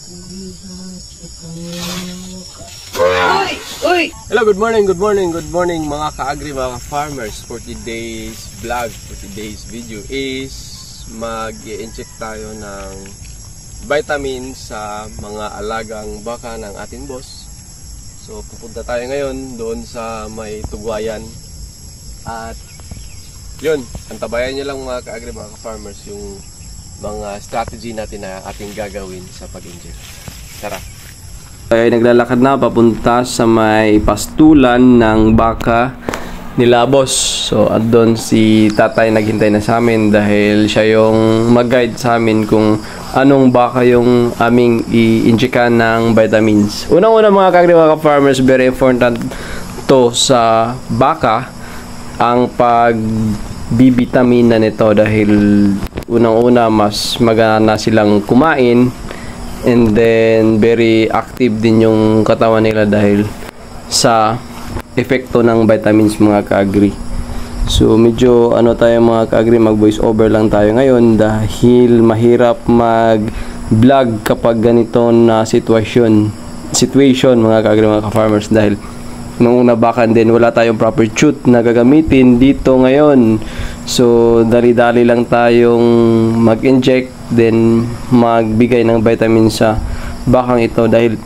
Hello, good morning mga ka-agri, mga ka-farmers. For today's vlog, for today's video is mag-i-inject tayo ng vitamins sa mga alagang baka ng ating boss. So pupunta tayo ngayon doon sa may Tugwayan. At yun, antabayan nyo lang mga ka-agri, mga ka-farmers, yung mga strategy natin na ating gagawin sa pag-inject. Tara! Ay naglalakad na papunta sa may pastulan ng baka nila boss. So at doon si tatay naghintay na sa amin dahil siya yung mag-guide sa amin kung anong baka yung aming i-injectan ng vitamins. Unang-una mga kagri, mga farmers, very important to sa baka ang pag-bibitamina nito dahil unang-una mas magana silang kumain. And then, very active din yung katawan nila dahil sa epekto ng vitamins mga ka-agri. So, medyo tayo mga ka-agri, mag-voice over lang tayo ngayon dahil mahirap mag-vlog kapag ganito na situation mga ka-agri, mga ka-farmers, dahil nung una baka din wala tayong proper chute na gagamitin dito ngayon. So dali-dali lang tayong mag-inject then magbigay ng vitamins sa bakang ito dahil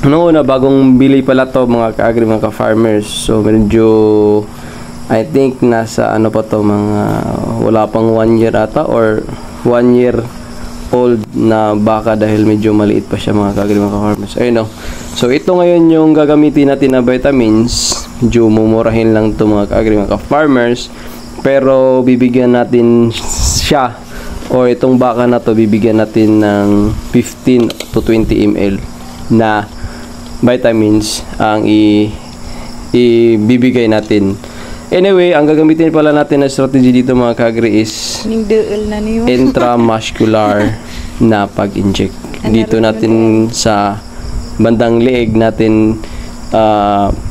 nung una bagong bili pala to mga ka-agri, mga ka-farmers. So medyo I think nasa pa to, mga wala pang 1 year ata or 1 year old na baka dahil medyo maliit pa siya mga ka-agri, mga ka-farmers. Ayun o. So ito ngayon yung gagamitin natin na vitamins. Medyo mumurahin lang to mga ka-agri, mga ka-farmers. Pero bibigyan natin siya o itong baka na to bibigyan natin ng 15 to 20 ml na vitamins ang ibibigay natin. Anyway, ang gagamitin pala natin na strategy dito mga ka-agri is intramuscular na pag-inject. Dito natin sa bandang leeg natin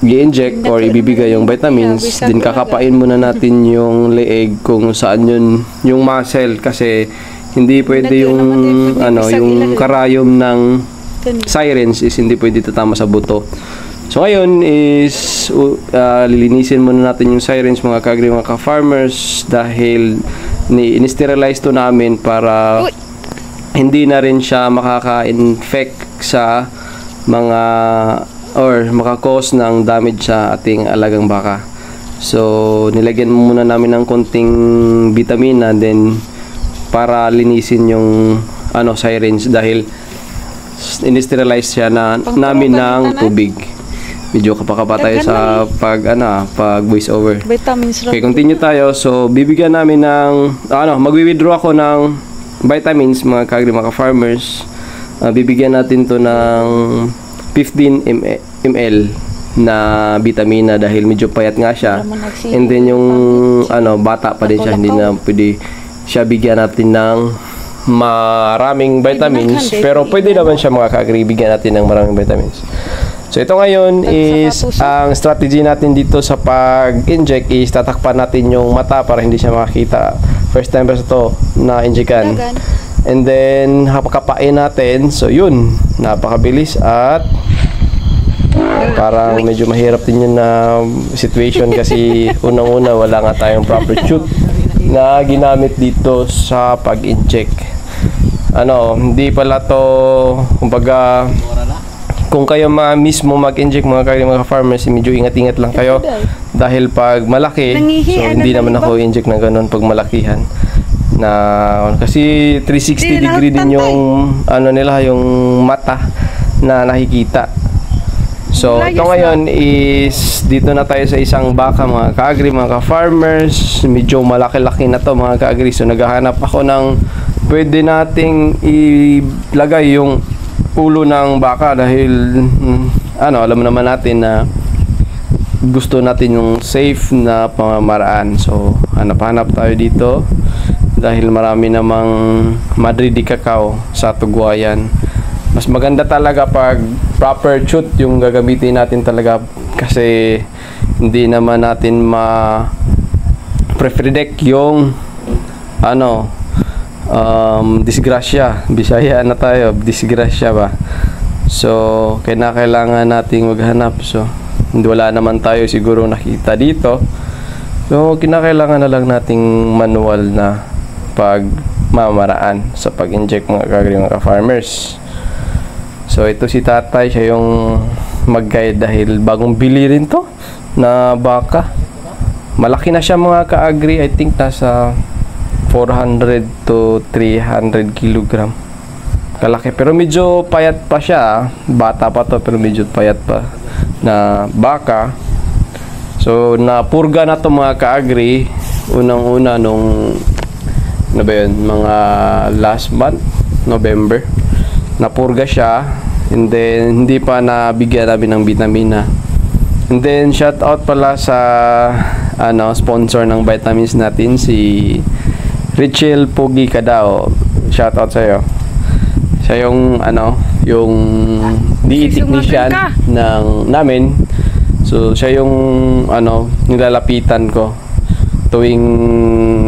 i-inject or ibibigay yung vitamins. Din kakapain muna natin yung leeg kung saan yun yung muscle kasi hindi pwede yung yung karayom ng sirens is hindi pwede tatama sa buto. So ngayon is lilinisin muna natin yung sirens mga ka-agri, mga ka-farmers dahil ni-sterilize to namin para hindi na rin siya makaka-infect sa mga or maka-cause ng damage sa ating alagang baka. So nilagyan muna namin ng konting vitamina then para linisin yung sirens dahil in-sterilize siya namin ng tubig. Medyo kapakapa tayo sa pag voice over. Okay, continue tayo. So bibigyan namin ng magwi-withdraw ako ng vitamins mga ka-agri, mga farmers. Bibigyan natin to ng 15 ml na vitamina dahil medyo payat nga siya. And then yung bata pa din siya, hindi na pwede siya bigyan natin ng maraming vitamins, pero pwede naman siya mga ka-agri bigyan natin ng maraming vitamins. So ito ngayon is ang strategy natin dito sa pag-inject is tatakpan natin yung mata para hindi siya makakita. First time sa to na injectan. And then hapakapain natin. So yun, napakabilis at parang medyo mahirap din yun na situation kasi unang-una wala nga tayong proper chute na ginamit dito sa pag-inject. Hindi pala to, kumbaga kung kayo mismo mag-inject mga farmers, medyo ingat-ingat lang kayo dahil pag malaki, so hindi naman ako inject na ganun pag malakihan na kasi 360 degree din yung nila yung mata na nakikita. So ito ngayon is dito na tayo sa isang baka mga ka-agri, mga ka-farmers, medyo malaki-laki na to mga ka-agri. So naghahanap ako ng pwede nating ilagay yung ulo ng baka dahil alam naman natin na gusto natin yung safe na pamamaraan. So hanap-hanap tayo dito dahil marami namang Madrid cacao sa Tugwayan. Mas maganda talaga pag proper chute yung gagamitin natin talaga kasi hindi naman natin ma-predict yung disgrasya. Bisaya na tayo, disgrasya ba. So kailangan nating maghanap. So hindi, wala naman tayo siguro nakita dito. So kinakailangan na lang nating manual na pagmamaraan sa pag-inject mga ka-agri mga farmers. So ito si tatay, siya yung mag-guide dahil bagong bili rin to na baka. Malaki na siya mga ka-agri, I think nasa 400 to 300 kilogram. Kalaki, pero medyo payat pa siya. Bata pa to pero medyo payat pa na baka. So napurga na to mga ka-agri unang-una nung ano ba yun, mga last month, November. Napurga siya, and then hindi pa nabigyan namin ng vitamina. And then shout out pala sa sponsor ng vitamins natin, si Richel Pogi Kadao. Shout out sa iyo. Siya yung yung DE technician namin. So siya yung nilalapitan ko tuwing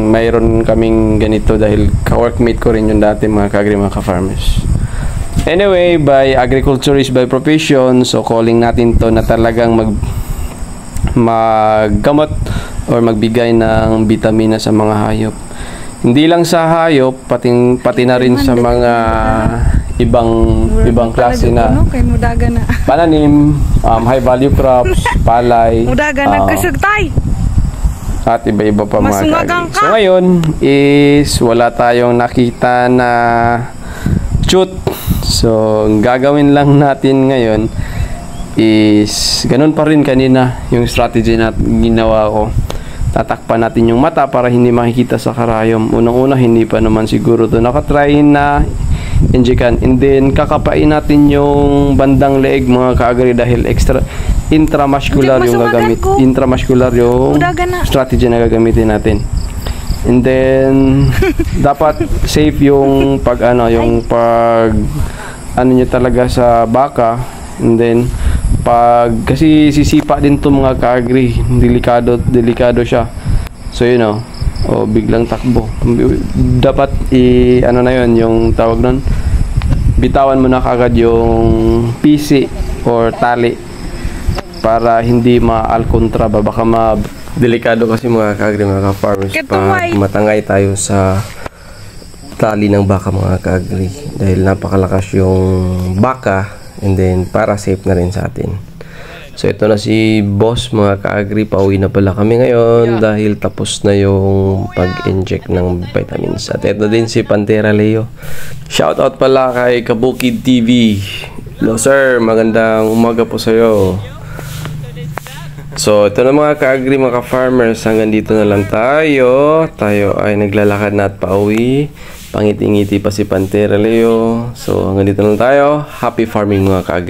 mayroon kaming ganito dahil ka-workmate ko rin yung dati mga ka-agri mga ka-farmers. Anyway, by agriculturist by profession, so calling natin to na talagang maggamot or magbigay ng bitamina sa mga hayop. Hindi lang sa hayop, pati na rin sa mga ibang klase na pananim, high value crops, palay, at iba-iba pa mga ka-agri. So ngayon is wala tayong nakita na shoot. So gagawin lang natin ngayon is ganun pa rin kanina yung strategy na ginawa ko. Tatakpan natin yung mata para hindi makikita sa karayom. Unang-una hindi pa naman siguro to nakatry na injekan, and then kakapain natin yung bandang leeg mga ka-agri dahil intramuscular yung gagamit. Intramuscular yung strategy na gagamitin natin. And then dapat safe yung nyo talaga sa baka. And then kasi sisipa din to mga ka-agri, delikado siya. So biglang takbo, dapat na yun yung tawag nun, bitawan mo na kagad yung PC or tali para hindi ma-alcontra ba, baka delikado kasi mga ka-agri mga ka-farmers pag matangay tayo sa tali ng baka mga ka-agri dahil napakalakas yung baka, and then para safe na rin sa atin. So ito na si boss mga ka-agri, pauwi na pala kami ngayon dahil tapos na yung pag-inject ng vitamins. At ito din si Pantera Leo. Shout out pala kay Kabukid TV. Hello sir, magandang umaga po sa'yo. So ito na mga ka-agri mga ka-farmers, hanggang dito na lang tayo. Tayo ay naglalakad na at pauwi. Pangiti-ngiti pa si Pantera Leo. So hanggang dito na lang tayo. Happy farming mga ka-agri.